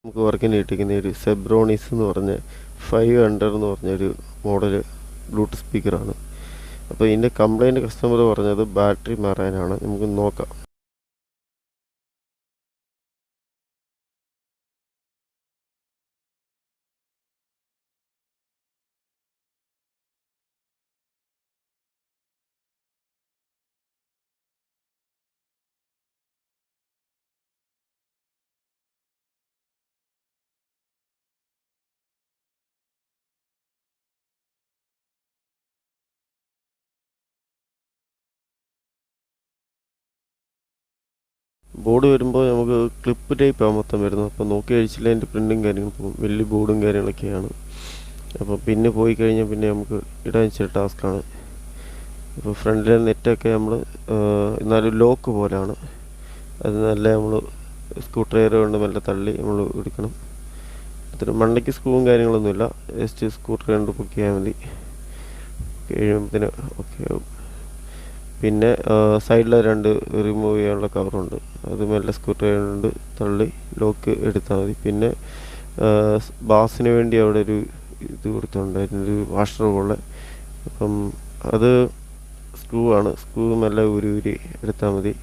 നമുക്ക് വർക്കിന് കിട്ടിക്കുന്ന ഒരു സെബ്രോണിസ് എന്ന് പറഞ്ഞ 500 എന്ന് പറഞ്ഞൊരു മോഡൽ ബ്ലൂടൂത്ത് സ്പീക്കറാണ്. അപ്പോൾ ഇതിൻ്റെ കംപ്ലൈൻറ്റ് കസ്റ്റമർ പറഞ്ഞത് ബാറ്ററി മാറാനാണ്. നമുക്ക് നോക്കാം. ബോർഡ് വരുമ്പോൾ നമുക്ക് ക്ലിപ്പ് ടൈപ്പാണ് മൊത്തം വരുന്നത്. അപ്പോൾ നോക്കി കഴിച്ചില്ല അതിൻ്റെ പ്രിൻറ്റും കാര്യങ്ങളും പോകും. വലിയ ബോർഡും കാര്യങ്ങളൊക്കെയാണ്. അപ്പോൾ പിന്നെ പോയി കഴിഞ്ഞാൽ പിന്നെ നമുക്ക് ഇടാൻ ഇച്ചിരി ടാസ്ക്കാണ്. ഇപ്പോൾ ഫ്രണ്ടിലെ നെറ്റൊക്കെ നമ്മൾ എന്നാലും ലോക്ക് പോലെയാണ്. അത് നല്ല നമ്മൾ സ്ക്രൂ ഡ്രൈവർ കൊണ്ട് മെല്ലെ തള്ളി നമ്മൾ എടുക്കണം. അത്ര മണ്ടയ്ക്ക് സ്ക്രൂവും കാര്യങ്ങളൊന്നുമില്ല. ജസ്റ്റ് സ്ക്രൂ ഡ്രൈവർ കൊണ്ട് പൊക്കിയാൽ മതി. കഴിയുമ്പോഴത്തേന് ഓക്കെ ആവും. പിന്നെ സൈഡിലെ 2 റിമൂവ് ചെയ്യാനുള്ള കവറുണ്ട്. അത് മെല്ലെ സ്ക്രൂ ഡ്രൈവർ കൊണ്ട് തള്ളി ലോക്ക് എടുത്താൽ മതി. പിന്നെ ബാസിന് വേണ്ടി അവിടെ ഒരു ഇത് കൊടുത്തിട്ടുണ്ട്, അതിനൊരു വാഷർ പോലെ. അപ്പം അത് സ്ക്രൂ ആണ്. സ്ക്രൂ മെല്ലെ ഊരി എടുത്താൽ മതി.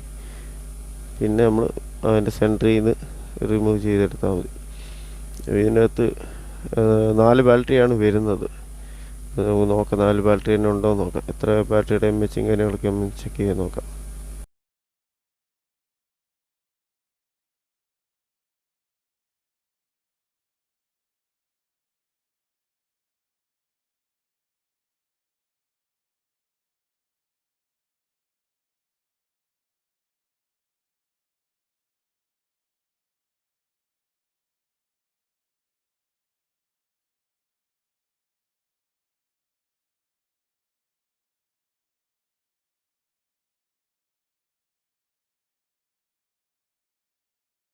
പിന്നെ നമ്മൾ അതിൻ്റെ സെൻറ്ററിൽ നിന്ന് റിമൂവ് ചെയ്തെടുത്താൽ മതി. ഇതിനകത്ത് 4 ബാറ്ററിയാണ് വരുന്നത്. നമുക്ക് നോക്കാം 4 ബാറ്ററി തന്നെ ഉണ്ടോ എന്ന് നോക്കാം. എത്ര ബാറ്ററിയുടെ എംഎച്ചും കാര്യങ്ങളൊക്കെ ഒന്ന് ചെക്ക് ചെയ്ത് നോക്കാം.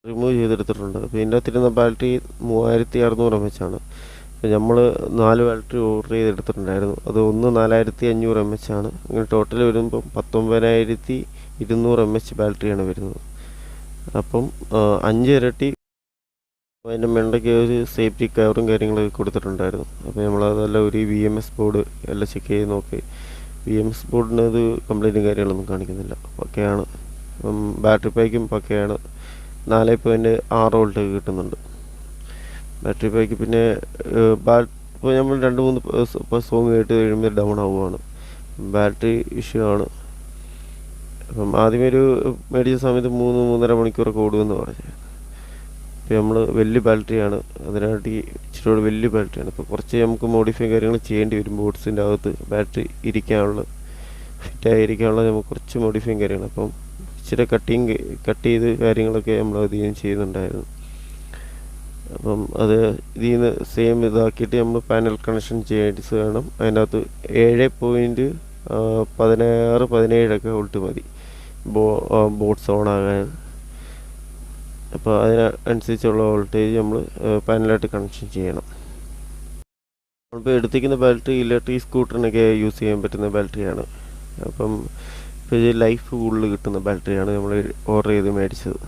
റിമൂവ് ചെയ്തെടുത്തിട്ടുണ്ട്. അപ്പോൾ ഇതിൻ്റെ അകത്തിരുന്ന ബാറ്ററി 3600 mAh. അപ്പോൾ നമ്മൾ 4 ബാറ്ററി ഓർഡർ ചെയ്തെടുത്തിട്ടുണ്ടായിരുന്നു. അത് ഒന്ന് 4500 mAh. അങ്ങനെ ടോട്ടൽ വരുമ്പം 19200 mAh ബാറ്ററിയാണ് വരുന്നത്. അപ്പം 5 ഇരട്ടി അതിൻ്റെ മെണ്ടയ്ക്ക് ഒരു സേഫ്റ്റി കവറും കാര്യങ്ങളൊക്കെ കൊടുത്തിട്ടുണ്ടായിരുന്നു. അപ്പോൾ നമ്മളതെല്ലാം ഒരു VMS ബോർഡ് എല്ലാം ചെക്ക് ചെയ്ത് നോക്കി. VMS ബോർഡിന് അത് കംപ്ലൈൻറ്റും കാര്യങ്ങളൊന്നും കാണിക്കുന്നില്ല, പക്കയാണ്. ബാറ്ററി പാക്കും പക്കയാണ്. 4.6 വോൾട്ട് കിട്ടുന്നുണ്ട് ബാറ്ററി പാക്ക്. പിന്നെ ഇപ്പോൾ നമ്മൾ 2-3 സോങ് കേട്ട് കഴിയുമ്പോൾ ഡൗൺ ആവുകയാണ്, ബാറ്ററി ഇഷ്യൂ ആണ്. അപ്പം ആദ്യമേ ഒരു മേടിച്ച സമയത്ത് 3-3.5 മണിക്കൂറൊക്കെ ഓടുമെന്ന് പറഞ്ഞു. ഇപ്പോൾ നമ്മൾ വലിയ ബാറ്ററിയാണ്, അതിനായിട്ട് ഇച്ചിരി വലിയ ബാറ്ററിയാണ്. ഇപ്പോൾ കുറച്ച് നമുക്ക് മോഡിഫൈ കാര്യങ്ങൾ ചെയ്യേണ്ടി വരും. ബോട്ട്സിൻ്റെ അകത്ത് ബാറ്ററി ഫിറ്റായിരിക്കാനുള്ള നമുക്ക് കുറച്ച് മോഡിഫൈ കാര്യങ്ങൾ. അപ്പം ഇച്ചിരി കട്ട് ചെയ്ത് കാര്യങ്ങളൊക്കെ നമ്മൾ അധികം ചെയ്യുന്നുണ്ടായിരുന്നു. അപ്പം അത് ഇതിൽ നിന്ന് സെയിം ഇതാക്കിയിട്ട് നമ്മൾ പാനൽ കണക്ഷൻ ചെയ്യേണ്ടി വേണം. അതിൻ്റെ അകത്ത് 7.16-17 വോൾട്ട് മതി ബോട്ട്സ് ഓൺ ആകാൻ. അപ്പോൾ അതിനനുസരിച്ചുള്ള വോൾട്ടേജ് നമ്മൾ പാനലായിട്ട് കണക്ഷൻ ചെയ്യണം. നമ്മളിപ്പോൾ എടുത്തിരിക്കുന്ന ബാറ്ററി ഇലക്ട്രിക് സ്കൂട്ടറിനൊക്കെ യൂസ് ചെയ്യാൻ പറ്റുന്ന ബാറ്ററിയാണ്. അപ്പം ഇപ്പോൾ ഇത് ലൈഫ് കൂടുതൽ കിട്ടുന്ന ബാറ്ററിയാണ് നമ്മൾ ഓർഡർ ചെയ്ത് മേടിച്ചത്.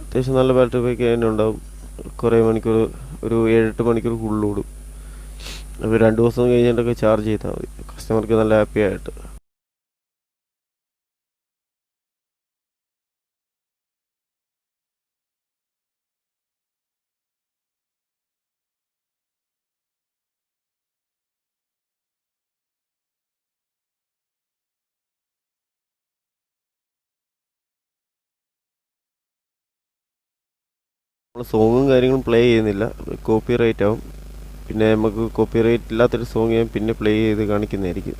അത്യാവശ്യം നല്ല ബാറ്ററി പാക്ക് തന്നെ ഉണ്ടാവും. കുറേ മണിക്കൂർ, ഒരു 7-8 മണിക്കൂർ കൂടുതലോടും. അപ്പോൾ 2 ദിവസം കഴിഞ്ഞിട്ടൊക്കെ ചാർജ് ചെയ്താൽ മതി, കസ്റ്റമർക്ക് നല്ല ഹാപ്പി ആയിട്ട്. നമ്മൾ സോങ്ങും കാര്യങ്ങളും പ്ലേ ചെയ്യുന്നില്ല, കോപ്പി റൈറ്റ് ആവും. പിന്നെ നമുക്ക് കോപ്പി റൈറ്റ് ഇല്ലാത്തൊരു സോങ് ഞാൻ പിന്നെ പ്ലേ ചെയ്ത് കാണിക്കുന്നതായിരിക്കും.